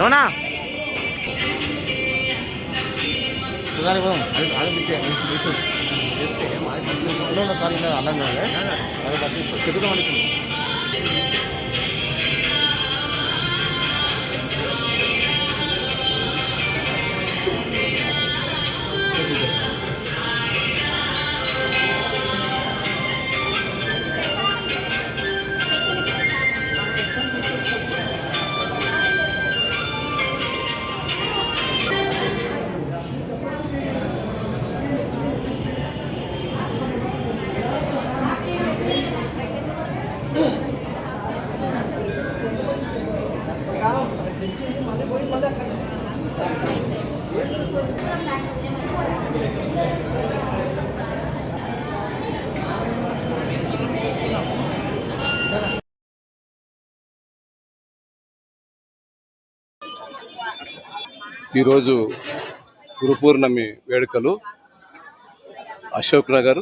అవునా అన్నం చెప్తాం ఈరోజు గురు పూర్ణమి వేడుకలు అశోక్ నగర్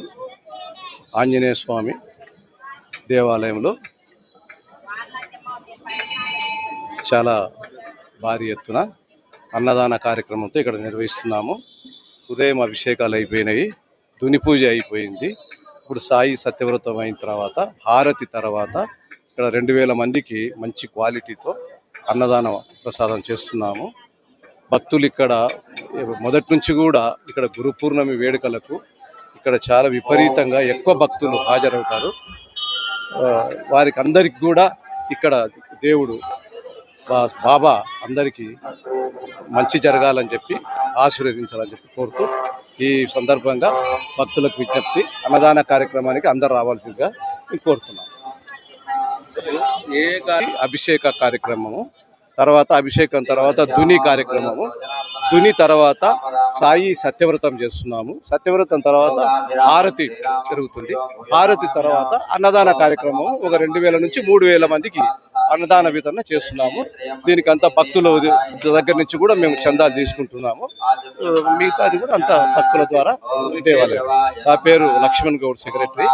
ఆంజనేయ స్వామి దేవాలయంలో చాలా భారీ ఎత్తున అన్నదాన కార్యక్రమంతో ఇక్కడ నిర్వహిస్తున్నాము. ఉదయం అభిషేకాలు అయిపోయినాయి, తుని పూజ అయిపోయింది. ఇప్పుడు సాయి సత్యవ్రతం అయిన తర్వాత హారతి తర్వాత ఇక్కడ 2000 మందికి మంచి క్వాలిటీతో అన్నదాన ప్రసాదం చేస్తున్నాము. భక్తులు ఇక్కడ మొదటి నుంచి కూడా ఇక్కడ గురు పూర్ణమి వేడుకలకు ఇక్కడ చాలా విపరీతంగా ఎక్కువ భక్తులు హాజరవుతారు. వారికి అందరికి కూడా ఇక్కడ దేవుడు బాబా అందరికీ మంచి జరగాలని చెప్పి ఆశీర్వదించాలని చెప్పి కోరుతూ ఈ సందర్భంగా భక్తులకు విజ్ఞప్తి, అన్నదాన కార్యక్రమానికి అందరు రావాల్సిందిగా కోరుతున్నాను. అభిషేక కార్యక్రమము తర్వాత అభిషేకం తర్వాత దుని కార్యక్రమము, దుని తర్వాత సాయి సత్యవ్రతం చేస్తున్నాము. సత్యవ్రతం తర్వాత హారతి జరుగుతుంది. హారతి తర్వాత అన్నదాన కార్యక్రమం ఒక 2000 నుంచి 3000 మందికి అన్నదాన వితరణ చేస్తున్నాము. దీనికి అంతా భక్తుల దగ్గర నుంచి కూడా మేము చందాలు తీసుకుంటున్నాము. మిగతాది కూడా అంతా భక్తుల ద్వారా దేవాలయం. నా పేరు లక్ష్మణ్ గౌడ్, సెక్రటరీ.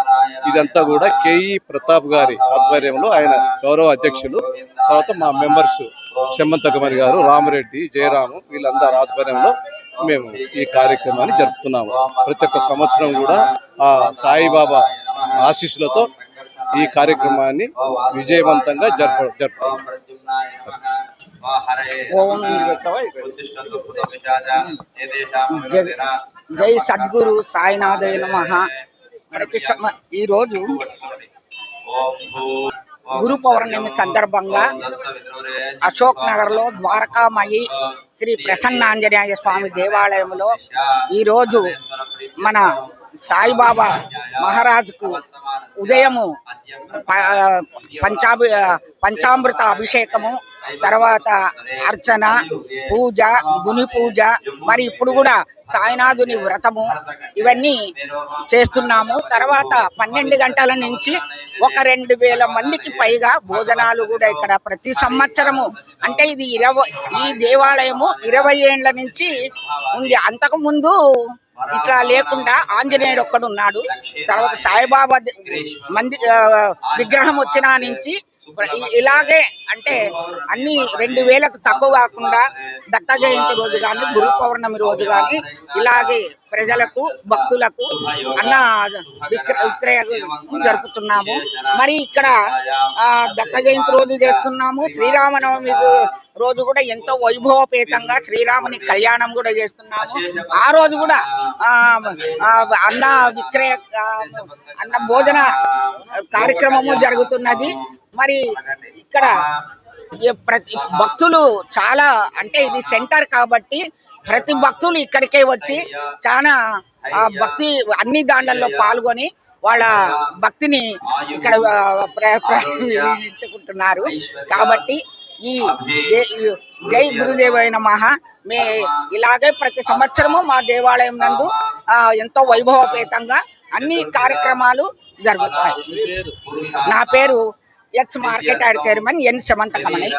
ఇదంతా కూడా కేఈ ప్రతాప్ గారి ఆధ్వర్యంలో, ఆయన గౌరవ అధ్యక్షులు, తర్వాత మా మెంబర్స్ చెమ్మంతకమరి గారు, రామరెడ్డి, జయరాము, వీళ్ళందరూ ఆధ్వర్యంలో మేము ఈ కార్యక్రమాన్ని జరుపుతున్నాము. ప్రతి ఒక్క సంవత్సరం కూడా ఆ సాయిబాబా ఆశీస్సులతో ఈ కార్యక్రమాన్ని విజయవంతంగా జరుపుతున్నాం. జై సద్గురు సాయినాథాయ నమః. ఈరోజు గురు పౌర్ణమి సందర్భంగా అశోక్ నగర్లో ద్వారకామయి శ్రీ ప్రసన్నాంజనేయ స్వామి దేవాలయంలో ఈరోజు మన సాయిబాబా మహారాజుకు ఉదయము పంచామృత అభిషేకము, తర్వాత అర్చన, పూజ, గుని పూజ, మరి ఇప్పుడు కూడా సాయినాథుని వ్రతము ఇవన్నీ చేస్తున్నాము. తర్వాత 12 గంటల నుంచి ఒక 2000 మందికి పైగా భోజనాలు కూడా ఇక్కడ ప్రతి సంవత్సరము. అంటే ఇది ఈ దేవాలయము 20 ఏండ్ల నుంచి ఉంది. అంతకుముందు ఇట్లా లేకుండా ఆంజనేయుడు ఒక్కడున్నాడు. తర్వాత సాయిబాబా విగ్రహం వచ్చిన నుంచి ఇలాగే, అంటే అన్ని 2000కు తక్కువ కాకుండా దత్త జయంతి రోజు కానీ, గురు పౌర్ణమి రోజు కానీ ఇలాగే ప్రజలకు, భక్తులకు అన్న విక్రయ జరుపుతున్నాము. మరి ఇక్కడ దత్త జయంతి రోజు చేస్తున్నాము. శ్రీరామనవమి రోజు కూడా ఎంతో వైభవపేతంగా శ్రీరాముని కళ్యాణం కూడా చేస్తున్నాము. ఆ రోజు కూడా అన్న విక్రయ అన్న భోజన కార్యక్రమము జరుగుతున్నది. మరి ఇక్కడ ప్రతి భక్తులు చాలా, అంటే ఇది సెంటర్ కాబట్టి ప్రతి భక్తులు ఇక్కడికే వచ్చి చాలా భక్తి అన్ని దాండ్లలో పాల్గొని వాళ్ళ భక్తిని ఇక్కడ ప్రదర్శించుకుంటున్నారు. కాబట్టి ఈ జై గురుదేవాయ నమః. ఇలాగే ప్రతి సంవత్సరము మా దేవాలయం నందు ఎంతో వైభవపేతంగా అన్ని కార్యక్రమాలు జరుగుతాయి. నా పేరు ex market yard chairman N Samanthakamani.